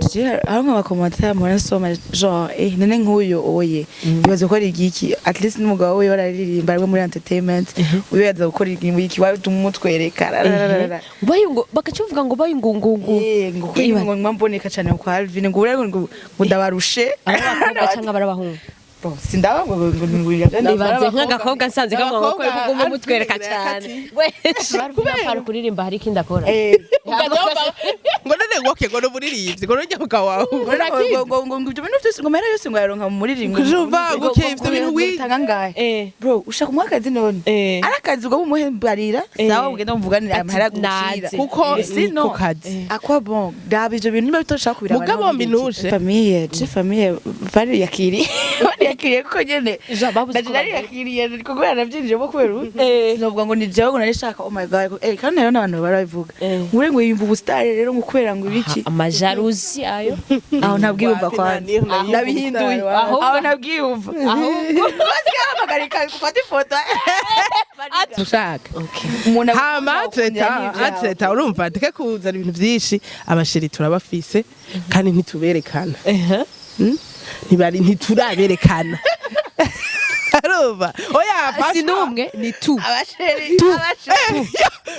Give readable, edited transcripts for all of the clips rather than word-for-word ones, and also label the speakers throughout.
Speaker 1: aho nk'abakomatari muri soma genre none nk'uyu oye ibaze gukora igiki at least n'umugabo we bararirimba arwe muri entertainment ubibaza gukora igiki wawe tumutwereka
Speaker 2: bayungo bakacuvuga ngo bayungungungu
Speaker 1: ngo mboneka cyane kwa Alvin ngo ndabarushe
Speaker 2: abakobwa cyangwa barabahungu
Speaker 1: sindaba ngo ngurira
Speaker 2: nibaze nk'agakobwa nsanze kavuga ngo kwe kuguma mutwereka cyane kubera kuririmba hari ikindi akora
Speaker 3: ngo none ngoke ngo nuburirimvye ngo nujya ukawawe
Speaker 1: ngo ibyo bintu byose ngo mera yose ngo yaronka mu muririmbo
Speaker 3: kujuva gukevye ibintu
Speaker 1: witanga ngahe bro ushaka umwakazi none arakazi ngo bumuhembarira sawa ugenda muvuganira amahera gukira
Speaker 3: kuko
Speaker 1: sino
Speaker 3: kazi
Speaker 1: akwa bon dabi ibyo bintu niba bitoshaka kubira
Speaker 3: mugabo mbinuje
Speaker 1: famille bariyakiriye yakiriye ko nyene ndari yakiriye ko gwa navyinje bo kwera sinovuga ngo ni jewe ngo narishaka oh my god kandi nayo n'abantu barabivuga ngure ngo yimva ubustare rero ngo kwera ngo ibiki
Speaker 2: amajaruzi ayo
Speaker 1: aho ntabwiyumva kwanza ndabihinduye aho ntabwiyumva aho basi amagarika gufata ifoto
Speaker 3: ushaka
Speaker 1: umuntu
Speaker 3: atleta urumva teke kuzana ibintu byinshi abashiri turabafise kandi ntituberekana ntibari ntituraberekana arumva oya
Speaker 2: basi numwe ni tu
Speaker 1: abasheri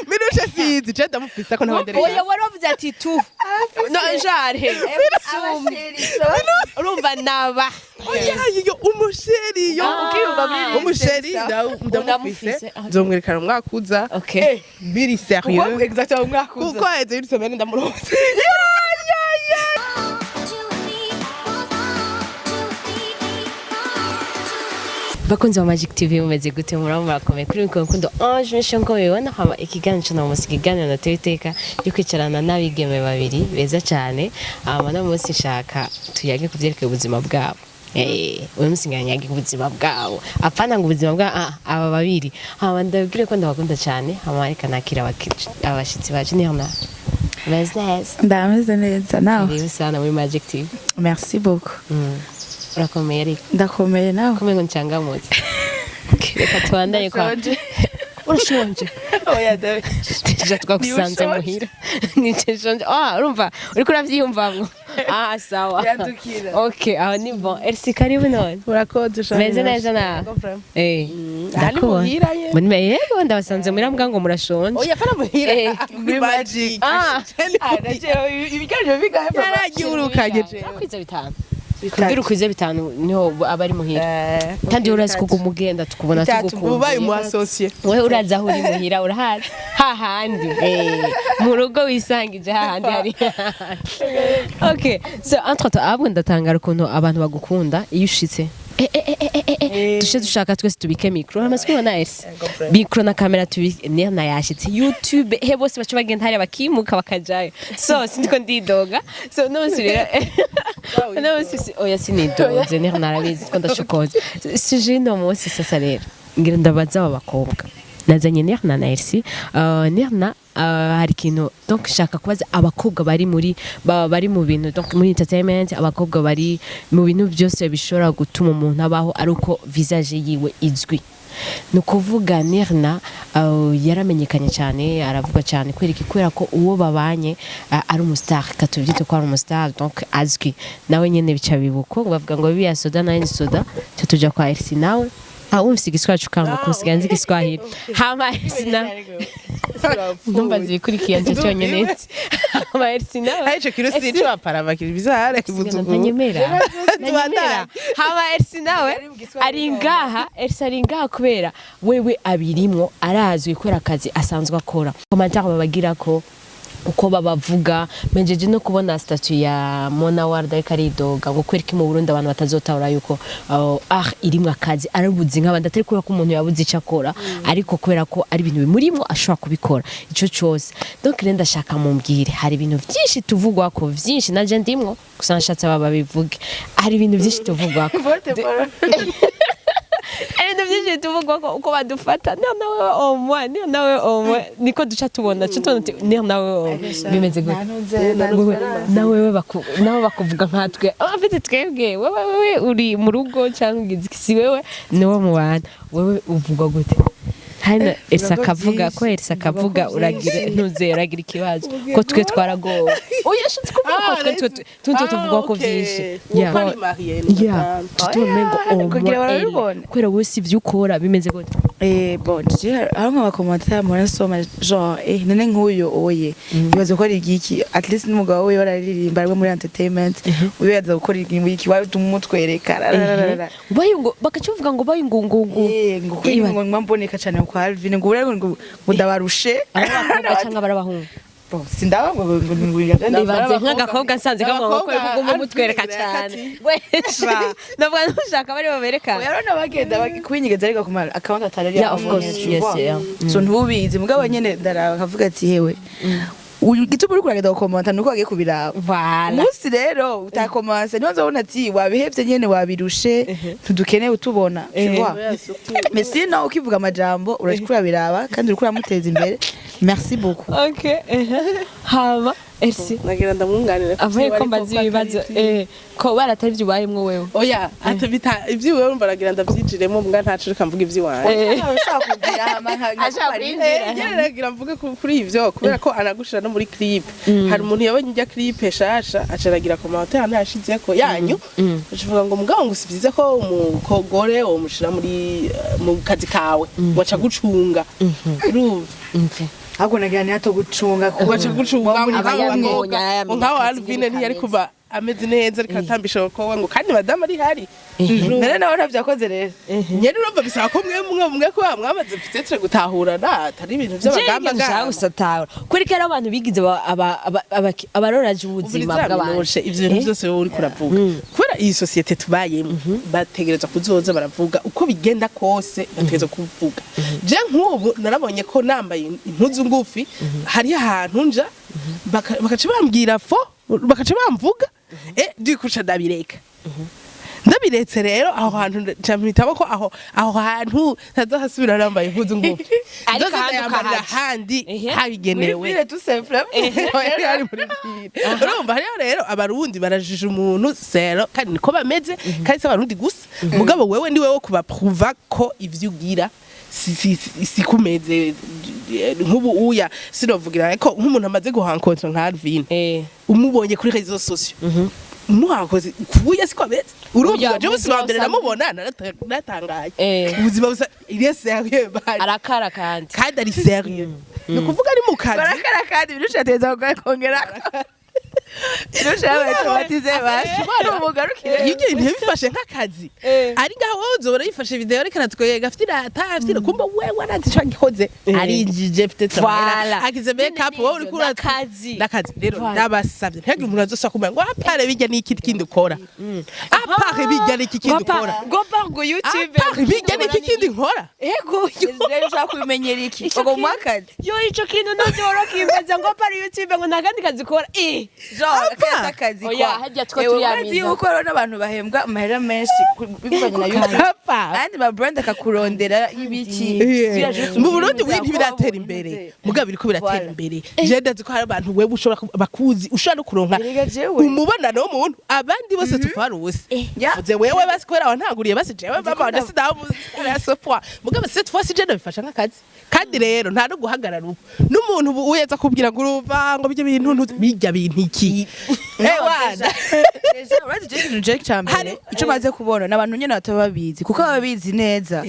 Speaker 3: minuje sizi je ndamufisa ko ntabandere
Speaker 2: oya waravuze ati tu no jare urumva naba
Speaker 3: oya yo umusheri yo
Speaker 1: ukiyumva muri
Speaker 3: umusheri ndamufise nzomwerekana umwakuza biri sérieux
Speaker 1: exactement umwakuza
Speaker 3: kuko eze yuri ndamuronse
Speaker 2: bakunze wa Magic TV mumeze gute murakomeye kuri mikondo Ange Missionko bibona hama ikiganiro no musikiganiro na Tewiteka yo kwicarana n'abigeme babiri beza cyane no munsi shaka tuyage kuvyerekeye ubuzima bwabo uyu musinganya yage ubuzima bwabo apana ngo ubuzima bwa aba babiri hama ndabwire ko ndabakunda cyane hama reka nakira abashitsi baje NIRNA
Speaker 1: ndameze neza nawe
Speaker 2: rero sana muri Magic TV
Speaker 1: merci beaucoup
Speaker 2: urakomeye ariko
Speaker 1: ndakomeye nawe
Speaker 2: komeye ngo ncyangamutse reka tubandanye kwa urashonje
Speaker 1: oya dawe
Speaker 2: twagusanze muhira niteshonje urumva uriko uravyiyumvamwo sawa
Speaker 1: yadukira
Speaker 2: okay aho ni bon merci karibu none
Speaker 3: urakoze cyane
Speaker 2: meze neza na
Speaker 3: ndani muhira ye
Speaker 2: muri yego ndabasanze muri ambwa ngo murashonje
Speaker 3: oya fara muhira muri Magic
Speaker 1: ibiganiro bigahe
Speaker 3: naragiurukanye je
Speaker 2: kwiza bitanu kugira ukwize bitanu niho abari muhira kandi urazi kuko umugenda tukubona tugukunda
Speaker 3: ubaye mu associé
Speaker 2: wewe uraza aho uri muhira urahazi hahandi mu rugo wisangije hahandi hari okay so entre temps abo ndatangara ukuntu abantu bagukunda iyo ushitse dushaka twese tubike micro hamaze kubona ese micro na kamera tubike NIRNA yashitse YouTube bose bacu bagenda hari bakimuka bakajayo so sindiko ndidoga so no sirera no sisi oya sinidoze NIRNA arabizi ko ndashokoje sije no munsi sasa rero ngira ndabaza abakobwa nazanye NIRNA na Elsie NIRNA hari kintu donc shaka kubaza abakobwa bari mu bintu donc muri entertainment abakobwa bari mu bintu byose bishobora gutuma umuntu abaho ari uko visage yiwe izwi nukuvuga NIRNA yaramenyekanye cyane aravuga cyane kubera ko uwo babanye ari umustar katubyite ko ari umustar donc azwi nawe nyene bica bibuko bavuga ngo biya soda na soda tuja kwa Elsie nawe umfise igiswacu kanga kusiganza igiswahili hama Elsie ndumva zikurikiye nje cyonyine hama Elsie nawe
Speaker 3: aje kirusi cyo aparabakira bizare kibutugu
Speaker 2: ntanyemera hama Elsie nawe ari ngaha Elsie ari ngaha kubera wewe abirimwo arazwi kubera akazi asanzwe akora commentaire babagira ko uko babavuga menjeje no kubona statut ya Mona Warda ikaridoga ngo kwereka mu Burundi abantu batazotahura yuko irimwe akazi arabuzi nk'abandi atari kubera ko umuntu yabuze icyo akora ariko kubera ko ari ibintu bimurimo ashobora kubikora ico cyose donc renda shaka mumbwire hari ibintu byinshi tuvugwa ko byinshi naje ndimwo gusa nshatse baba bivuge hari ibintu byinshi tuvugwa ko byinshi tuvugwa ko uko badufata nawe omwe niko duca tubona cyo tonte nawe bimeze gute nawe bakuvuga nkatwe afite twebwe wewe uri mu rugo cyangwa ngiziki si wewe niwo mu bana wewe uvugwa gute kandi ese akavuga ko ese akavuga uragira uragira ikibazo ko twe twaragowe uyashitse kuvuga ko twe tuvuga ko byinshi
Speaker 1: kugira barabibona
Speaker 2: kwera wese ivyo ukora bimeze gute
Speaker 1: bon aho nk'abakomantere muri soma genre none nk'uyo oye ibaze ko ari igiki at least n'umugabo we wararirimba ari muri entertainment uyo yaza gukora iki wawe tumutwereka
Speaker 2: bayungo bakacuvuga ngo bayungungu
Speaker 1: ngo mboneka cyane kwa Alvin ngo urego ngo ndabarushe
Speaker 2: abakobwa cyangwa barabahungu
Speaker 1: sindaba
Speaker 2: ndibaze nk'agakobwa nsanze kavuga ko kuguma mutwereka cyane wesha nabwo ntushaka bari baberekana
Speaker 1: yarona bagenda kubinyigeza ariko kumara account atari
Speaker 2: of course yes
Speaker 1: so ntubizi mugabo nyene ndaraba kavuga ati hewe igituma uri kuragenda gukomanta nuko wagiye kubiraba umunsi rero utakomanse niho nzabona ati wabihevye nyene wabirushe ntudukeneye utubona merci no ukivuga amajambo urashikura biraba kandi uri kuramuteza imbere merci beaucoup
Speaker 2: okay haba Ersi
Speaker 3: nagira ndamwunganira
Speaker 2: avuye ko mbazi ibibazo ko baratari byo bayimwe wewe
Speaker 3: oya atabita ivyo wewe mbaragira ndavyijiremo mbwa ntacurika mvuga ivyo wanje
Speaker 1: ushaka kugira
Speaker 3: ngira mvuge kuri ivyo kubera ko anagushira no muri clip hari umuntu yabonye ijya clip shasha acaragira ko mahoteli ntashizeko yanyu uvuga ngo mugabo ngo sivyize ko umukogore wo mushira muri mu kazi kawe waca gucunga urumva
Speaker 1: ahubwo nagira ni hato gucunga
Speaker 3: kubaca gucunga
Speaker 2: abayamwonya
Speaker 3: ngaho Alvin ntiyari kuba ameze neza ariko atambisha ko ngo kandi madame ari hari
Speaker 1: none nawe navyakoze rero
Speaker 3: nyene urumva bisaba ko mwe ko mwamaze peut-être gutahurana atari ibintu by'abagamba
Speaker 2: gaho usatahura kuri kera abantu bigize abaroraje ubuzima bw'abantu
Speaker 3: ivyo bintu byose wowe uri kuravuga kubera iyi societe tubayemo bategereza kuzoza baravuga uko bigenda kose bategereza kuvuga je nk'ubu narabonye ko nambaye impuzu ngufi hari ahantu nja bakaca bambwira fo bakaca bamvuga dukusha ndabireka ndabiretse rero aho hantu camwitabo ko aho hantu tazohasubira nambaye impuzu ngufi
Speaker 2: ariko
Speaker 3: handi habigenewe urumva hariho rero abarundi barajije umuntu sero kandi niko bameze kandi se abarundi gusa mugabo wewe ndi wewe kubapruva ko ivyo ugira si kumeze nk'ubu uya sinovugira ko nk'umuntu amaze guhankontra nka Alvin umubonye kuri réseaux sociaux muhakoze kubuye siko ameze urumva je busibambere namubona natangaye ubuzima busa il est sérieux bari
Speaker 2: arakara kandi
Speaker 3: ari sérieux no kuvuga ari mu kazi
Speaker 1: barakara kandi birushateza kongera irusha y'abatize baje umugarukire
Speaker 3: ibyo ntibifashe nk'akazi ari ngaho wowe uzobora yifashe video ariko aratwega afite irata kumba wewe arazi cyo gikoze arinjije peut-être agize make up wowe uri kura
Speaker 2: akazi
Speaker 3: rero ndabasabye ntihagire umuntu azosa kumenya ngo apare bijya n'iki kindi ukora apare bijya n'iki kindi ukora
Speaker 2: go bango YouTube
Speaker 3: apare bijya n'iki kindi nkora
Speaker 1: ego rero ushaka kubimenyera iki ugo mwakazi
Speaker 2: yo ico kintu ndoro kimbaza ngo apare YouTube ngo nakandi kazi ukora
Speaker 1: keza akazi
Speaker 2: kwa
Speaker 1: uko rero n'abantu bahembwa amahera menshi bivanye na YouTube kandi ba brand akakurondera ibiki
Speaker 3: mu Burundi winti biratera imbere mugabo biriko biratera imbere je ndazi ko hari abantu wewe ushobora bakuzi ushobora no kuronka umubonano w'umuntu abandi bose tufaruse vuze wewe basikwera wantaguriye basi jewe baba ndasidaho sopwa mugabo cette fois je ndabifasha nk'akazi kandi rero nta no guhagarara ubu n'umuntu uyeza kubwira ngo uruva ngo bijya bintu bijya bintu iki
Speaker 1: wana urazi je kintu cyambere ico maze kubona n'abantu nyene batababizi kuko babizi neza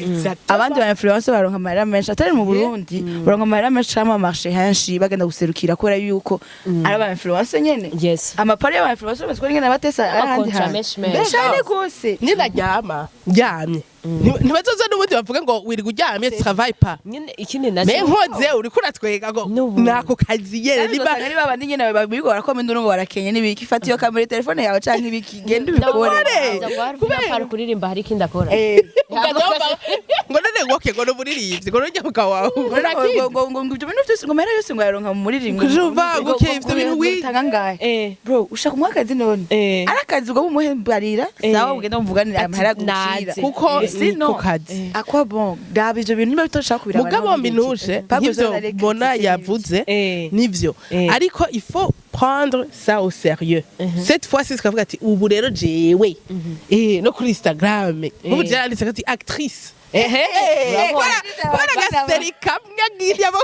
Speaker 1: abandi ba influencer baronka amahera menshi atari mu Burundi baronka amahera menshi ama marché henshi bagenda guserukira kubera yuko ari aba influencer nyene amapari y'aba influencer baskora nyene batesa ahandi cyane gose
Speaker 3: ninaryama ryamye ntibazoza n'ubundi bavuga ngo wirirwa uryamye travail pas
Speaker 2: nyene ikindi naco
Speaker 3: menkoze uri kuratwega ngo nako kazi yere
Speaker 1: niba ari babandi nyene babigora ko mendo ngo barakenye nibiki fata iyo kamera telefone yawe canke ibiki genda ubikore
Speaker 2: kubera kuririmba hari ikindi akora
Speaker 3: ngo none ngoke ngo n'umuririmbyi ngo nujya mukawawe
Speaker 1: ngo ibyo bintu byose ngo mera yose ngo yaronka mu muririmbo
Speaker 3: kujuva guke ivyo bintu
Speaker 1: witanga ngahe bro ushaka umwakazi none arakazi ngo bumuhembarira sawa ugenda muvuganira amahera gushira
Speaker 3: kuko
Speaker 1: Sinon,
Speaker 3: kazi
Speaker 1: à quoi bon daba ivyo bintu niba bitoshaka kubira
Speaker 3: mugabo mbintushe nk'ivyo mbona yavuze nivyo ariko il faut prendre ça au sérieux cette fois-ci tukavuga ati ubu rero jewe no kuri Instagram ubu byanditse ati actrice bora gaseri kamwe ngiriya bo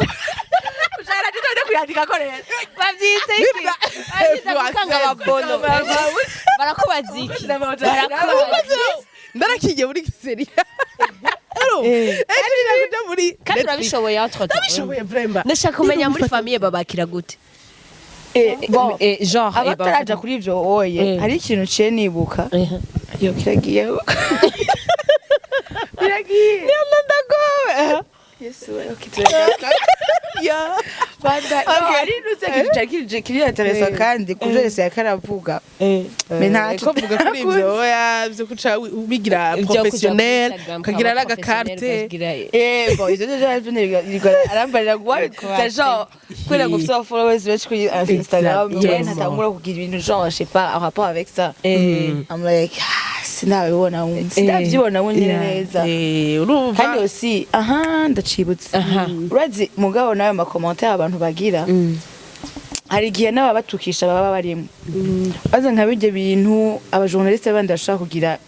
Speaker 1: ushaka tito kuyandika ko rero
Speaker 2: bavyite iki bavyite gukanga ababono barakubaza iki
Speaker 3: ndarakiye muri seri
Speaker 2: kandi urabishoboye entre
Speaker 3: ndabishoboye vraiment
Speaker 2: ndashaka kumenya muri famille babakira gute genre
Speaker 1: abataraja kuri ivyo oye hari ikintu ciye nibuka yo kiragiye kiragiye ndagowe yesu okitweka ya banda ari nutse kiri interesa kandi kuvyo yese yakaravuga me nta
Speaker 3: ko vuga kuri ivyo oya byo kuca ubigira professionnel kagira naga carte
Speaker 1: bon izo arambarira gwa genre kwera ngo fisa followers benshi kuri Instagram ntatangura kugira ibintu genre je sais pas en rapport avec ça I'm like sinabibona sinavyibona nyine neza kandi aussi ndacibutse urazi mugabo nawe ma commentaire abantu bagira hari igihe n'aba batukisha baba barimo baza nka bijye bintu abajournaliste bandi bashaka kugira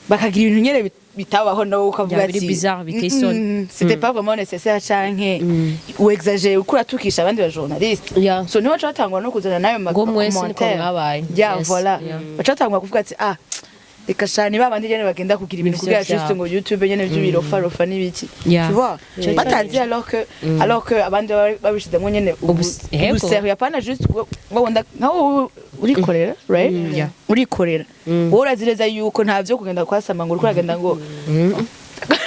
Speaker 1: bakagira ibintu nyene bitabaho nawe ukavuga ati
Speaker 2: bizarre bitesone
Speaker 1: c'était pas vraiment nécessaire canke ou exagérer ukura tukisha abandi bajournaliste so niho catangwa no kuzana nayo ma commentaire voilà bacatangwa kuvuga ati reka shani babandi nyene bagenda kugira ibintu kugira juste ngo YouTube nyene byo birofa n'ibiki tu vois batazi alors que abandi babishizemo nyene sérieux apana juste ngo wenda nkaho urikorera right urikorera wowe urazireza yuko ntavyo kugenda kwasama ngo urikugenda ngo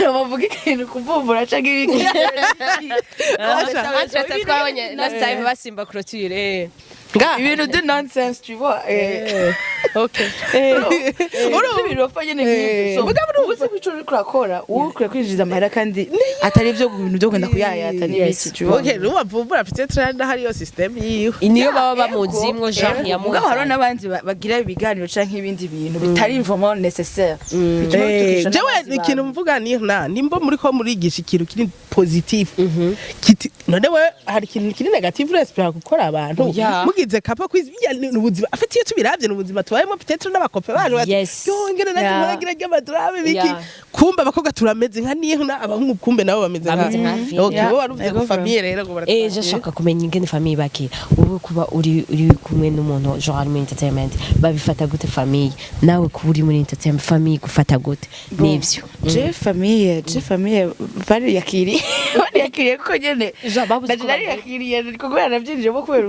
Speaker 1: bavuga ikintu kuvumbura canke ibiki
Speaker 2: twabonye last time basimba clôture
Speaker 1: ibintu de nonsense tu vois
Speaker 3: okay
Speaker 1: urofa nyene nk'ibyo mugabo ubuze kwico kurakora ukura kwinjiza amahera kandi atari byo bintu byo kwenda kuyayata n'ibiki tu vois
Speaker 3: okay rubavumbura peut-être hari yo system yiwe
Speaker 2: niyo baba bamuzimwo genre ya
Speaker 1: mugabo haro nabandi bagira ibiganiro canke ibindi bintu bitari vraiment nécessaire
Speaker 3: jewe ikintu mvuga NIRNA nimba muri ko murigisha ikintu kiri positif kiti none we hari ikintu kiri negative respect gukora abantu mugize kapa kwizibya n'ubuzima afite iyo tubiravye n'ubuzima tubayemo peut-être n'abakope baje yongere nagira ry'amadrame biki kumba bakobwa turameze nka NIRNA abahungu kumbe nabo bameze nka okay bo baruvuze ko famille rero ngo
Speaker 2: baratanga jashaka kumenya ingene famille bakira ubu kuba uri kumwe n'umuntu genre mu entertainment babifata gute famille nawe kuba uri muri entertainment famille gufata gute nivyo
Speaker 1: je famille bariyakiriye ko nyene bariyakiriye ko gwa navyinjije bo kwera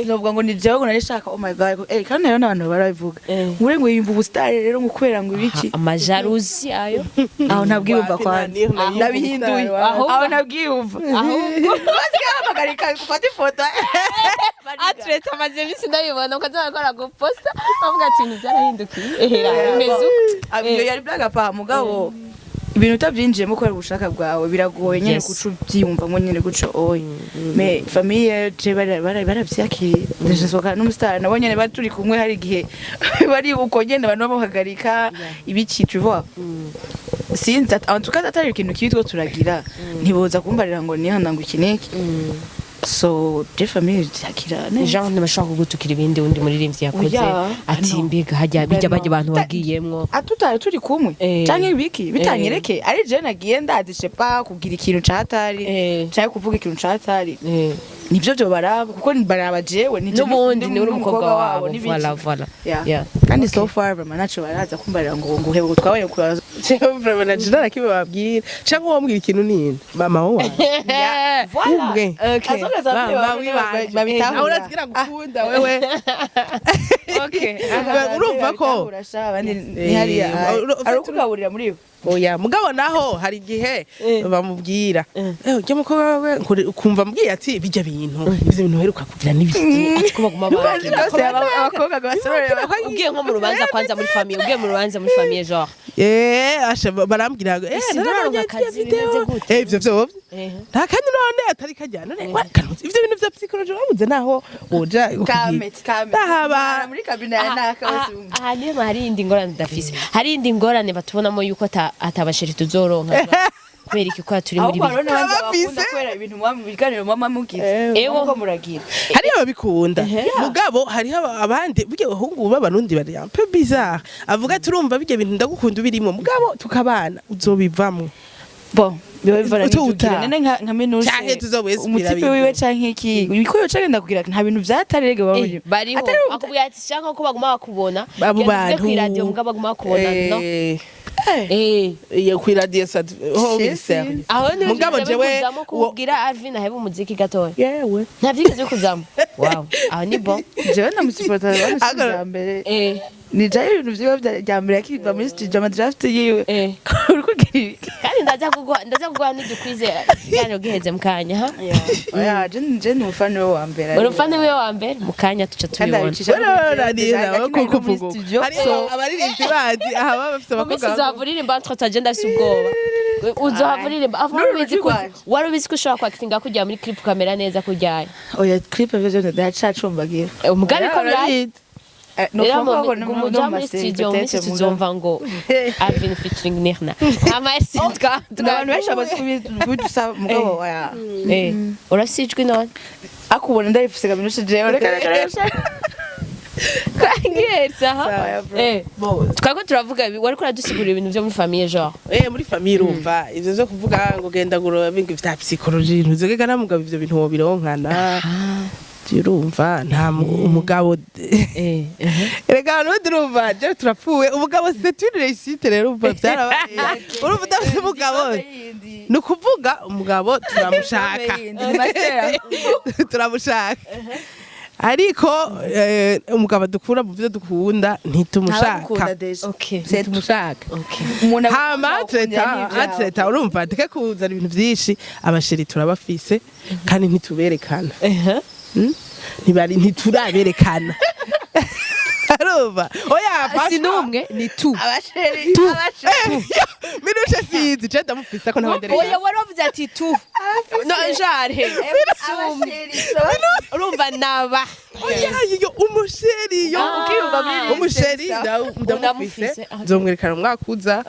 Speaker 1: sinobwa ngo nijewe ngo narishaka oh my god kandi nayo n'abantu barabivuga ngure ngo yimva ubustar rero ngo kwera ngo ibiki
Speaker 2: amajaruzi ayo
Speaker 1: aho nabwiyumva kwanza nabihinduye aho nabwiyumva basiga bamagarika gufata ifoto
Speaker 2: atreta amaze bisi ndabibona ukaza gukora guposta bavuga ati ibintu byarahindukiye ehera imeze
Speaker 1: abiyo yari blaga pa mugabo ibintu utabyinjiyemo ko ubushaka bwawe biragoye nyene kucu byiyumva ngo nyene guco oyi me famille je baravyakiriye ndasohoka n'umustar nabo nyene baturi kumwe hari gihe bari uko nyene abantu bamuhagarika ibiki tu vois since en tout cas atari ikintu kibi two turagira ntiboza kumbarira ngo nihana ngo ikineki so je famille yakira ne
Speaker 2: genre ntibashaka kugutukira ibindi undi muririmbyi yakoze ati mbiga hajya bijya bajya abantu bagiyemwo
Speaker 1: atutari turi kumwe canke ibiki bitanyereke ari je nagiye ndadishe pa kugira ikintu catari canke kuvuga ikintu catari nivyo byo baraba kuko baraba jewe ni
Speaker 2: n'ubundi ni uri umukobwa wabo voilà
Speaker 1: kandi so far vraiment naco baraza kumbarira ngo nguhebe gutwabaye kuraza
Speaker 3: vraiment na jina kibe babwira canke wombwira ikintu nini mama wowe
Speaker 1: voilà okay
Speaker 3: babitahura uragira gukunda wewe okay urumva ko
Speaker 1: ni hariya arukugaburira muri bo
Speaker 3: oya mugabo naho hari gihe bamubwira ujya mukobwa wewe ukumva mbwiye ati bijya bintu ivyo bintu heruka kugira n'ibiki
Speaker 2: ati kuba guma
Speaker 1: abakobwa basorera
Speaker 2: ugiye nko mu rubanza kwanza muri famille ugiye mu rubanza muri famille genre
Speaker 3: asha barambwira ngo
Speaker 2: narabonye akazi bimeze gute
Speaker 3: ivyo vyo nta kandi none atari kajyana ivyo bintu vya psychology babuze naho woja
Speaker 1: kamera muri kabine ya naka
Speaker 2: aha niyo hari indi ngorane ndafise hari indi ngorane batubonamo yuko atabasheri tuzoronka kubera iki kwa turi muri
Speaker 1: bibiri bakunda kwera ibintu mu biganiro mama mugize ko muragira
Speaker 3: hari ababikunda mugabo hari abandi burya bahungu b'abarundi bari un peu bizarre avuga turumva bijye bintu ndagukunda birimo mugabo tukabana uzobivamwe
Speaker 1: bon bivana nene nka minuje umutipe wiwe canke iki ibikoyo canke ndakugira nta bintu vyatarege babuje
Speaker 2: bariho akubwira ati shaka ko baguma bakubona abo bantu ku radio mugabo baguma bakubona no
Speaker 3: ku radio sad ho bisere
Speaker 2: mugabo jewe kubwira Alvin ahebe umuziki gatoya
Speaker 3: yewe
Speaker 2: nta vyigeze kuzamo wow aho ni bon
Speaker 1: jewe namusupporta bamushira mbere ni jaye ibintu vyiwe vya mbere yakiva muri studio ama draft yiwe
Speaker 2: kandi ndaza kugwa n'udukwize yani ugiheze mukanya ha
Speaker 1: oya je ni umufana we wa mbere
Speaker 2: urufana we wa mbere mukanya tuca
Speaker 3: tubibona kuko vugo hari abaririmbyi bandi aha bafite abakobwa
Speaker 2: uzavuririmba entre agenda subwoba uzavuririmba avurubizi ko warubizi ko ushobora kwactinga kujya muri clip kamera neza kujyanye
Speaker 1: oya clip byo ndacacumbagira
Speaker 2: umugabe ko birazi muri studio mwese tuzumva ngo Alvin featuring NIRNA amaesitka
Speaker 1: abantu benshi abasubidusaba mugabo waya
Speaker 2: urasijwe none
Speaker 1: akubona ndayifise kabinushe jewe reka
Speaker 2: kwangeza ha twako turavuga wari ko radusigurira ibintu byo muri famille genre
Speaker 3: muri famille urumva ivyo zo kuvuga ngo genda guro bingi vya psychology ntuzegeka namugabo ivyo bintu wo bironkana urumva nta umugabo rega n'undi urumva je turapfuwe umugabo c'est une réussite rero umva byarabaye urumva udafite umugabo ni ukuvuga umugabo turamushaka ariko umugabo dukura mu byo dukunda ntitumushaka ntitumushaka hama atleta urumva teke kuzana ibintu byinshi abasheri turabafise kandi ntituberekana ntituraberekana arumva oya
Speaker 2: sinumwe ni tu
Speaker 1: abasheri
Speaker 3: minushe sinzi je ndamufisa ko ntabandere
Speaker 2: oya waravuze ati tu no jare urumva naba
Speaker 3: oya yo umusheri yo umusheri ndamufise nzomwerekana umwakuza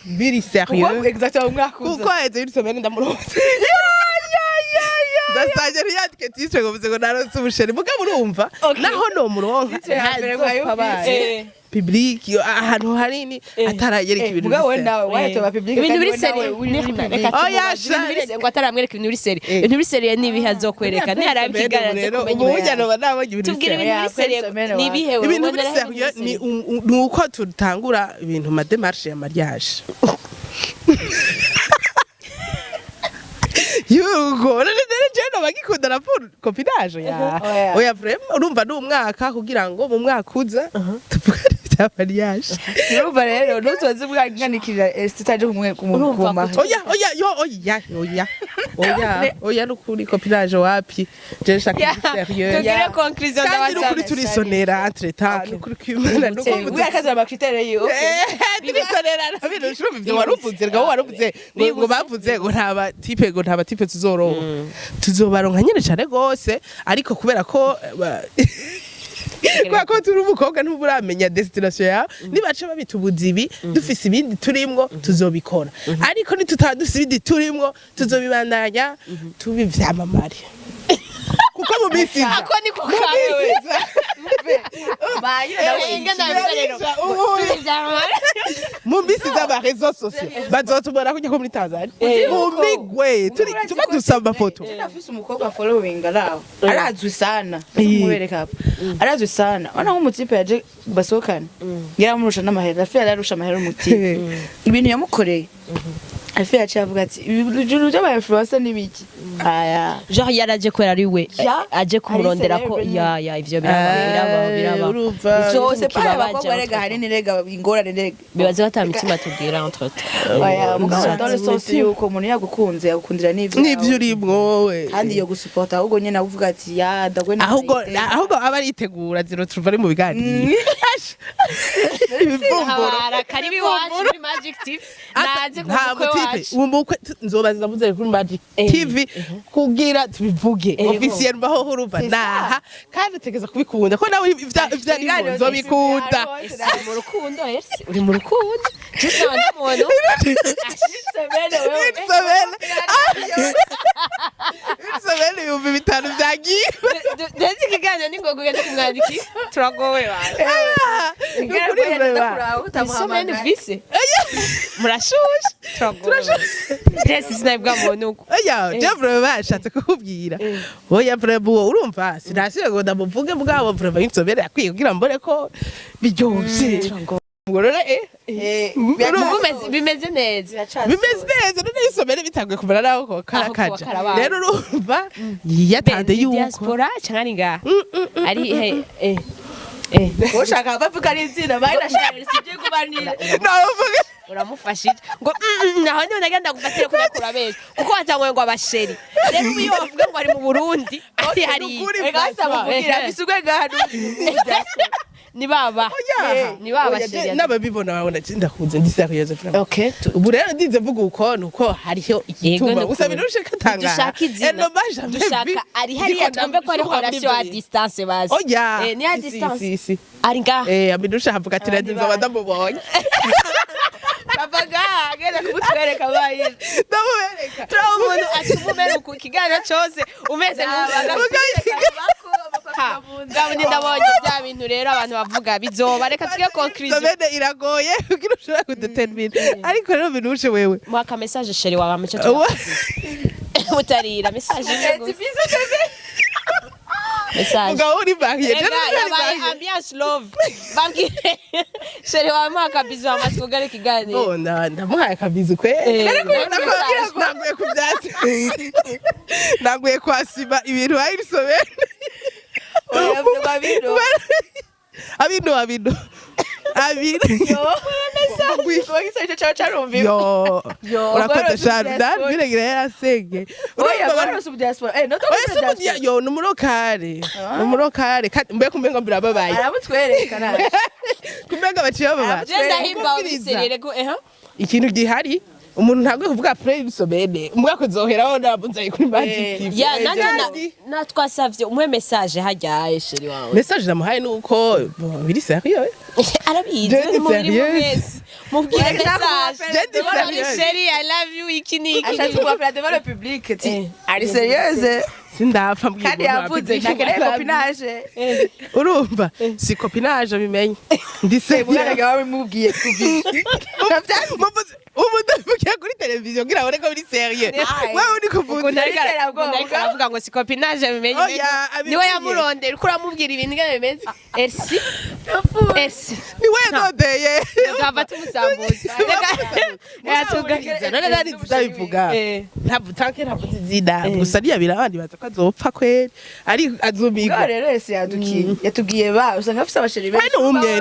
Speaker 3: biri sérieux
Speaker 1: exactement umwakuza
Speaker 3: kuko eze une semaine ndamuronse ndasaje ntiyandike titre ngo bize ngo naronse umusheri mugabo urumva naho no muronka public ahantu harini atarayereka ibintu
Speaker 1: mugabo we nawe wahitoba public
Speaker 2: ibintu biri seri oya ngo ataramwereka ibintu biri seri ibintu biri seri ni bihe azokwereka ni arabikigaragaza kumenya
Speaker 3: uburyo no nabonye ibintu
Speaker 2: tubwira ibintu biri seri ni bihe
Speaker 3: ibintu biri seri ni uko tutangura ibintu ma démarche ya mariage yuko nene bagikunda raporo copinage ya oya vraiment urumva n'umwaka kugira ngo mu mwaka uza tuvugane bya mariage
Speaker 1: urumva rero nutubaze bwanganikira sitaje kumwe kumukuma
Speaker 3: oya nukuri copinage wapi je shaka sérieux
Speaker 2: tugire conclusion
Speaker 3: kandi nukuri turisonera entre temps nukuri kwimana
Speaker 1: nukuri uyakaza amakritere yo
Speaker 3: turisonera nabintu ushobora ivyo waruvuze ngo waruvuze ngo bavuze ngo ntaba tipe tuzoronka tuzobaronka nyene cyane gose ariko kubera ko kwa ko turi umukobwa ntuburamenya destination yawe nibaca babita ubuzibi dufise ibindi turimwo tuzobikora ariko nitutadufise ibindi turimwo tuzobibandanya tubivyamamare kuko mu bisi
Speaker 2: ako ni kukawe
Speaker 3: mu bisi z'aba réseaux sociaux bazotubona kujya ko muri Tanzania mu migwe tuba dusaba foto
Speaker 1: nafise umukobwa following araho arazwi sana mubereka hapo arazwi sana ona nk'umutipe yaje basohokana yaramurusha n'amahera afi yararusha amahera umutipe ibintu yamukoreye afi yaciye avuga ati ibintu by'aba influencer nibiki aya
Speaker 2: genre yaraje kwera ari we aje kumurondera ko ya ivyo biraba
Speaker 1: zose pa abakobwa rega hari ni rega ingorane rega
Speaker 2: bibaze batamitima tubwira entre
Speaker 1: aya mugabo dans le sens yuko umuntu yagukunze yakukundira
Speaker 3: n'ivyo urimwo we
Speaker 1: kandi yo gusupporta ahubwo nyene avuga ati ya ndagwe
Speaker 3: ahubwo aba aritegura zero tuva ari mu biganiro ibivumburo
Speaker 2: habara karibi wacu muri Magic TV naze
Speaker 3: nta
Speaker 2: kumukwe
Speaker 3: mutipe
Speaker 2: wacu
Speaker 3: umukwe nzobaza muzere kuri Magic TV kugira tubivuge officiel baho urumva naha kandi tegeza kubikunda ko nawe ivya nzobikunda
Speaker 2: uri mu rukundo uri mu rukundo juste abantu
Speaker 3: Isabelle ibihumbi bitanu vyagiye
Speaker 2: ndetse ikiganiro ni ngogo ugende kumwandiki turagowe Isomene vise murashushe turagowe ndetse sinabwa muntu uko
Speaker 3: oya jevre bashatse kukubwira oya vrebo urumva sinasiye ngo ndamuvuge bwabo vrebo Isabelle yakwiye kugira mbone ko biryoshe
Speaker 2: bimeze neza
Speaker 3: none Isomene bitanguye kumera naho ko karakaje rero urumva yatanze yuko
Speaker 2: diaspora cyangwa ngaha ari
Speaker 1: ushaka bavuga ari izina bayirashare sibye kubanira
Speaker 3: navuga
Speaker 2: uramufashije ngo naho niho nagenda gufatira kuyakura beje kuko watangwe ngo abasheri rero iyo bavuga ngo ari mu Burundi ari hari
Speaker 1: bavugira bisugwe gahanu
Speaker 2: ni baba ni baba sheri
Speaker 3: n'ababibona babona ndakunze ndi serieuse vraiment
Speaker 2: okay
Speaker 3: ubu rero ndize mvuga uko hariho igituma usabira ushaka tanga
Speaker 2: dushaka izina dushaka ari hariya twumve ko ari relation à distance base
Speaker 3: oya
Speaker 2: ni à distance ari ngaha
Speaker 3: abidusha havuga ati nzo badamubonye
Speaker 2: bavuga agenda kubutwereka bayi
Speaker 3: ndamubereka
Speaker 2: turi umuntu asubumera ku kiganiro cyose umeze nk'ubaga ngabone ndabonye bya bintu rero abantu bavuga bizoba reka tuge conclusion
Speaker 3: Isomene iragoye kugira ushobora kudetermina ariko rero binushe wewe
Speaker 2: mwaka message sheri wawe ameche utarira message message
Speaker 3: ugaho uri bahiye
Speaker 2: yabaye ambiance love babwire sheri wawe mwaka bizo amatugare kiganiro
Speaker 3: ndamuhaye akabizi kwe naguye kwasiba ibintu ari Isomene abino urakoze cyane ndabiregera yarasenge yo numurokare mbe kumenga birababaye kumenga baciye bababaye ikintu gihari umuntu ntabwo kuvuga play Isomene umwaka uzoheraho nabunzaye kuri Magic TV
Speaker 2: ya na twasavye umwe message hajyaye sheri wawe
Speaker 3: message namuhaye nuko biri sérieux
Speaker 2: arabizi muri mwese mubwire message sheri I love you iki
Speaker 1: ashatse kuba devant le public ati ari sérieuse
Speaker 3: sindapfa mbwira
Speaker 1: kandi yavuze nakeneye copinage
Speaker 3: urumva si copinage bimenye ndise
Speaker 1: bwaraga babimubwiye kubi
Speaker 3: ubu ndavuga kuri televiziyo ngira abone ko biri sérieux wewe uri kuvuga
Speaker 2: aravuga ngo si copinage bimenye niwe yamurondera uko uramubwira ibintu ngene bimeze esi
Speaker 3: niwe yadodeye
Speaker 2: gava tumusambuza
Speaker 3: yatugagiza none nari ndabivuga ntabwo tanke ntabwo zizida gusa niya birabandi baza ko azopfa kweri ari azumiga
Speaker 1: rero ese yatubwiye ba usanga afite abasheri benshi
Speaker 3: umwe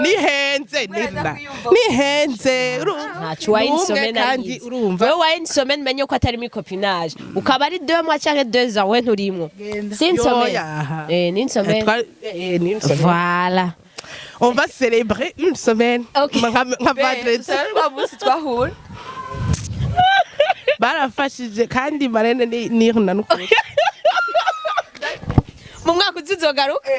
Speaker 3: nihenze
Speaker 2: ntacu wayisomene
Speaker 3: kandi urumva
Speaker 2: wewe wayisomene menye ko atari mi copinage ukaba ari 2 mois cyangwa 2 ans we nturimo sinsomene ni insomene voilà
Speaker 3: on va célébrer une semaine nka vendredi
Speaker 1: twahura
Speaker 3: barafashije kandi marene NIRNA n'ukuri
Speaker 2: mu mwaka uzizogaruka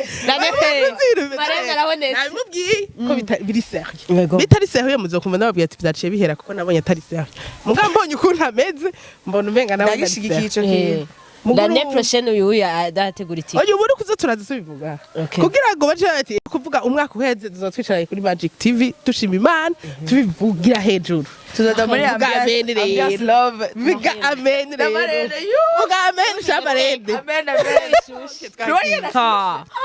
Speaker 2: marene arabonetse
Speaker 3: nabimubwiye ko biri sérieux bitari sérieux muzokumva nababwiye ati byaciye bihera kuko nabonye atari sérieux mugabo mbonye ukuntu ameze mbona umenga nawe
Speaker 1: ndagishigikiye ico kintu
Speaker 2: l'année prochaine uyu adategura iki
Speaker 3: oyo ubu kuzo turaza tubivuga kugira ngo baje bati kuvuga umwaka uheze tuzotwicara kuri Magic TV dushima Imana tubivugira hejuru
Speaker 1: tuzoda muri ambiance love
Speaker 3: biga amen vuga amen shamarende
Speaker 1: amen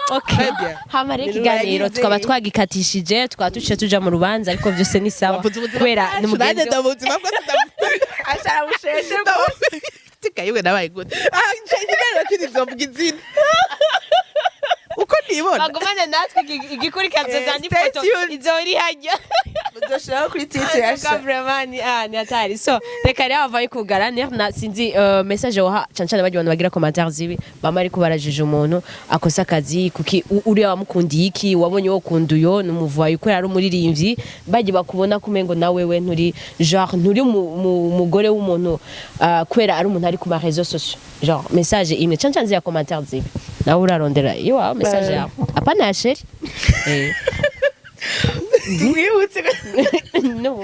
Speaker 2: okay hamare kiganiro tukaba twagikatishije tukaba tuce tuja mu rubanza ariko byose ni sawa kubera ni mugenzi
Speaker 1: ashara busheshe
Speaker 3: tikayiwe nabaye gute ngira kindi zovuga izina uko nibona
Speaker 2: bagumane natwe igikurikirana cyane ifoto izori hajya
Speaker 1: uzoshiraho kuri Twitter yasha
Speaker 2: vraiment ni atari so reka rero avaye kugara NIRNA sinzi message waha cancana bajya abantu bagira commentaires zibi bamari kubarajije umuntu akosa akazi kuki uri wamukundiye iki wabonye wo kunduyo numuvuye ko yari umuririmbyi bajye bakubona kumengo nawe we nturi genre nturi mugore w'umuntu kwera ari umuntu ari ku ma réseaux sociaux genre message imwe cancana ya commentaires zibi nawe urarondera iyo message yawe apana ya sheri
Speaker 1: mwibutse
Speaker 2: no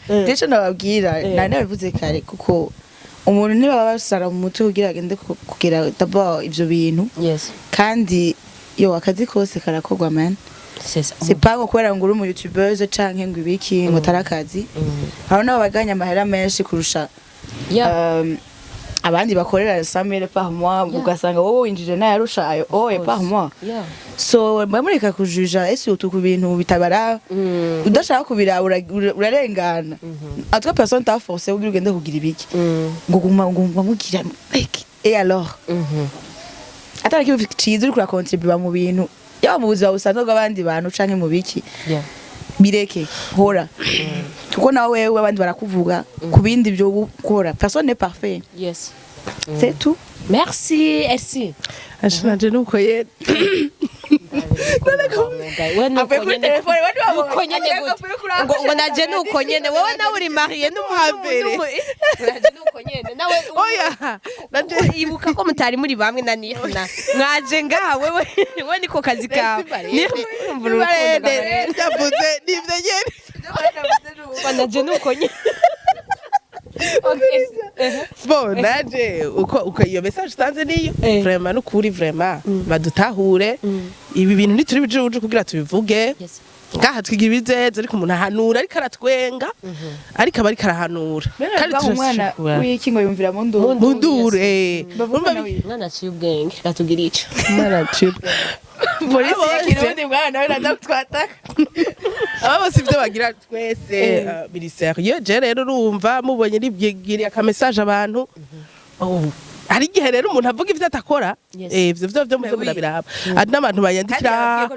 Speaker 1: ndetse nababwira nane bivuze kare kuko umuntu niba basara mu mutwe kugira agende kugira d'abord ivyo bintu
Speaker 2: yes
Speaker 1: kandi yo akazi kose karakorwa man c'est pas ngo kubera ngo uri mu youtubeuse canke ngo ibiki ngo tarakazi hari nabo baganya amahera menshi kurusha abandi bakorera 100,000 par mois ugasanga wowe winjije nayo arushayo par mois so bamureka kujuja ese utuku bintu bitabara udashaka kubira urarengana atwa personne ta force ugira ugende kugira ibiki ngo guma mugira et alors atari kibi ciza uri kura contribuer mu bintu yaba mu buzima busanzwe bw'abandi bantu canke mu biki bireke hora kuko nawe abandi barakuvuga ku bindi byo gukora personne n'est parfait
Speaker 2: yes
Speaker 1: c'est tout
Speaker 2: merci Elsie
Speaker 3: ashanje nuko ye
Speaker 2: ngo naje nuko nyene wowe nawe uri marié n'umuhabere nuko nyene nawe
Speaker 3: oya naje
Speaker 2: ibuka ko mutari muri bamwe na NIRNA mwaje ngaha wewe niko kazi kawe
Speaker 3: yavuze nivyo nyene
Speaker 2: naje nuko nyene
Speaker 3: bon naje uko iyo message tanze niyo vraiment nukuri vraiment badutahure ibi bintu ntituri bije kugira tubivuge ngaha twigira ibizeze ariko umuntu ahanura ariko aratwenga ariko aba ariko arahanura
Speaker 1: kandi umwana w'iki ngo yumvira mu nduru
Speaker 2: mwana aciye ubwenge katugira ico
Speaker 3: mwana aciye
Speaker 1: polisi y'ikirundi mwana nawe nadutwataka
Speaker 3: abo bose ibyo bagira twese biri sérieux je rero urumva mubonye nibwigiriye aka message abantu hari igihe rero umuntu avuga ivyo atakora ivyo byo muze murabiraba ari n'abantu bayandikira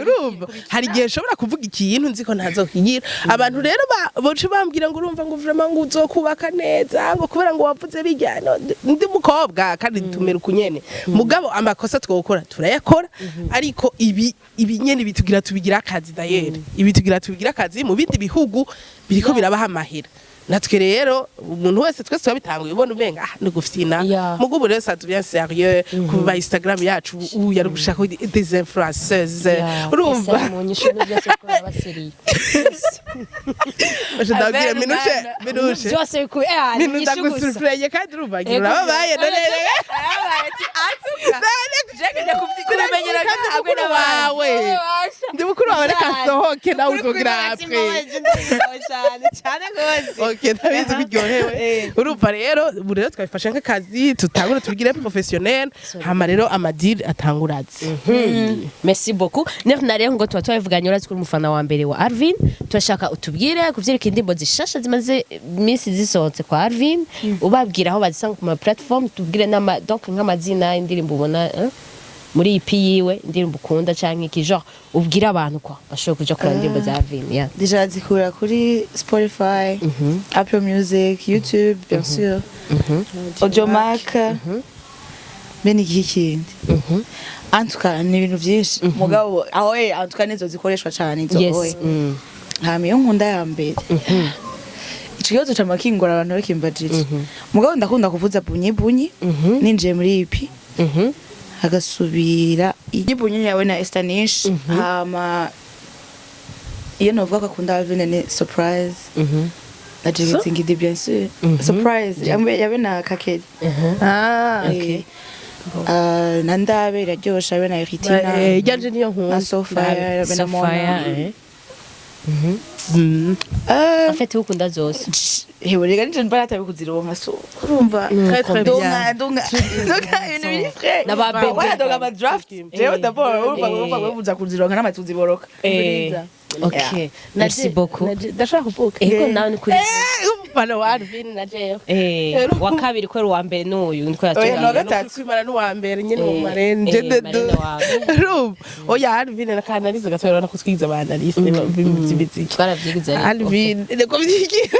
Speaker 3: urumva hari igihe nshobora kuvuga ikintu nzi ko ntazokigira abantu rero boce bambwira ngo urumva ngo vraiment ngo uzokubaka neza ngo kubera ngo wavuze bijyano ndi mukobwa kandi tumera kunyene mugabo amakosa twokora turayakora ariko ibi nyene bitugira tubigira akazi dayere ibi tugira tubigira akazi mu bindi bihugu biriko birabaha amahera natwe rero umuntu wese twese twabitanguye ubona umenga ni gufina mugubu rero ça devient sérieux ku ba Instagram yacu yari gushaka des influenceuses urumva
Speaker 2: mu nyishuno byose ko abaseri
Speaker 3: je ndabwira minuje
Speaker 2: byose ku
Speaker 3: minuta gusurpreye kandi urumva urababaye none
Speaker 1: kumenyera
Speaker 3: hamwe nawe ndi mukuru wawe reka sohoke nawe uzogira apre
Speaker 2: cyane gose
Speaker 3: ndabizi biryohewe urumva rero rero twabifashe nk'akazi tutangura tubigire professionnel hama rero amadiri atanguraze
Speaker 2: merci beaucoup NIRNA rero ngo tuba twabivuganye urazi ko umufana wa mbere wa Arvin turashaka utubwire kuvyereka indirimbo zishasha zimaze iminsi zisohotse kwa Arvin ubabwira aho bazisanga ku ma platform tubwire donc nk'amazina y'indirimbo ubona muri EP yiwe indirimbo ukunda canke iki genre ubwira abantu kwa bashobora kuja kuri indirimbo za Arvin
Speaker 1: déjà zikura kuri Spotify Apple Music YouTube bien sûr Audiomack bene iki kindi antuka ni ibintu byinshi mugabo aho antuka nizo zikoreshwa cyane izo hame yo nkunda ya mbere ikibazo cy'amakingora abantu bakimbajije mugabo ndakunda kuvuza bunyi ninjiye muri EP hagasubira igibunye yawe na Estanish hama iyo novuga ko akunda Alvin ni surprise na Jigitsingidi bien sûr surprise yawe na Kakeri
Speaker 3: okay
Speaker 1: nandabe iraryosha yawe na Ritina
Speaker 3: yanje niyo nkunda
Speaker 1: na Sofia yawe na Mona
Speaker 2: en fait ukunda zose
Speaker 1: hewe rega nije mbara tabikuzironka so urumva donga ibintu biri frais
Speaker 2: n'ababebe
Speaker 1: waya donga ama draft rero d'abord urumva bavuza kuzironka n'amatuzi boroka
Speaker 2: Okay. Merci beaucoup.
Speaker 3: ndashaka kuvuga
Speaker 2: Ego nawe ni kuri.
Speaker 3: umufana wa Alvin na jewe
Speaker 2: Wa kabiri kwera uwa mbere n'uyu niko
Speaker 1: Oya, no
Speaker 2: yatubwiye.
Speaker 1: gatatu.
Speaker 3: kwimana n'uwa mbere nyene mu marenje
Speaker 2: Marene wawe.
Speaker 3: oya Alvin na kanalize gatwera no kutwiza abanaliste b'imiziki
Speaker 2: Twaravyigize ariko.
Speaker 3: Alvin ndeko vyigira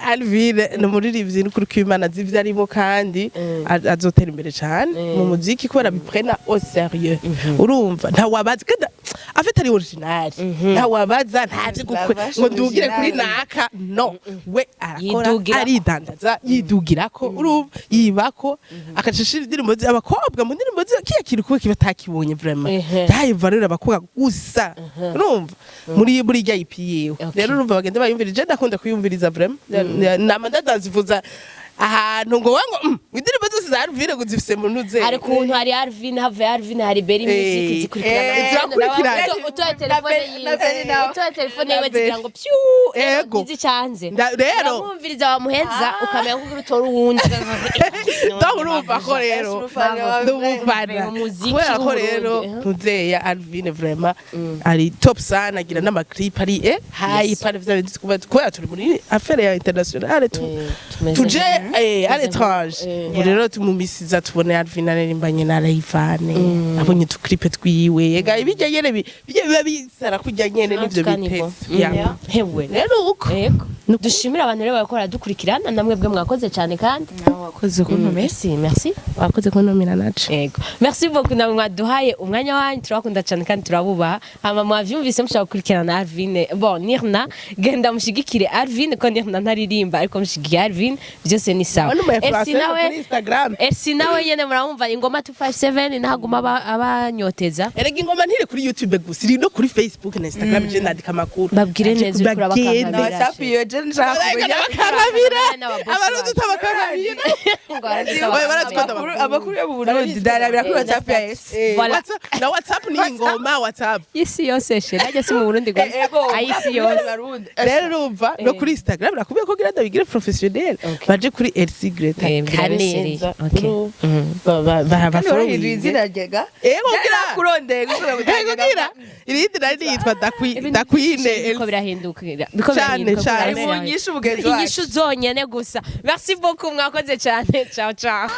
Speaker 3: Alvin ni umuririmbyi n'ukuri kw'Imana zivyo arimo kandi azotera imbere cyane mu muziki kubera biprena au sérieux urumva nta wabaza kandi afite ari original nta wabaza ntavyo ngo ndugire kuri naka no we arakora aridandaza yidugirako urumva yibako akacishira indirimbo abakobwa mu ndirimbo kiya kiri kuba kiba takibonye vraiment yayiva rero abakobwa gusa urumva muri rya IP yewe rero urumva bagenda bayumvirije ndakunda kuyumviriza vraiment nama ndadanzivuza ahantu ngo wango indirimbo zose za Alvin ngo zifise mu nuze
Speaker 2: hari kuntu hari Alvin have Alvin hari Berry music zikurikirana utoye telefone yiwe zigira ngo pyu izicanze
Speaker 3: rero
Speaker 2: umviriza wa muheza ukamenya kugira utora uwundi
Speaker 3: donc urumva ko rero ndumufana kubera ko rero ntuzeya Alvin vraiment ari top sana agira n'amaclip ari high par exemple kubera turi muri affaire ya internationale tuje à l'étrange rero tumumisiza tubone Alvin arimbanye na Rayvane abonye tuklipe twiwe ega ibijya nyene biba bisara kujya nyene nivyo bitese
Speaker 2: hewe
Speaker 3: rero uko
Speaker 2: dushimira abantu rero bakora dukurikirana namwe bwe mwakoze cyane kandi
Speaker 1: wakoze kuntumira
Speaker 2: merci
Speaker 3: wakoze kuntumira naco
Speaker 2: yego merci beaucoup namwe mwaduhaye umwanya wanyu turakunda cyane kandi turabubaha hama mwavyumvise mushaka gukurikirana Alvin bon NIRNA genda mushigikire Alvin ko NIRNA ntaririmba ariko mushigikire Alvin byose ni sawa Elsi nawe nyene muramumva ingoma 257 ntaguma abanyoteza
Speaker 3: erega ingoma ntire kuri YouTube gusa iri no kuri Facebook na Instagram je ndandika makuru
Speaker 2: babwire neza ukura bakangabira
Speaker 1: WhatsApp iyo je nshaka kumenya
Speaker 3: abarundi tabakangabira
Speaker 1: amakuru yo mu Burundi darabira kuri WhatsApp ya S
Speaker 3: na WhatsApp ni ingoma WhatsApp
Speaker 2: isi yose she najya si mu Burundi gusa ayisi yose
Speaker 3: rero urumva no kuri Instagram nakubwiye ko gira ndabigire professionnel baje kuri Elsi Greta
Speaker 2: kaneza
Speaker 1: bahinduye izina ryega gira kurondeye kugira
Speaker 3: irindi nari yitwa Dakwine
Speaker 2: ko birahindukira
Speaker 3: cyane
Speaker 1: mu nyishu ubugenzi
Speaker 2: inyishu zonyene gusa merci beaucoup mwakoze cyane ciao ciao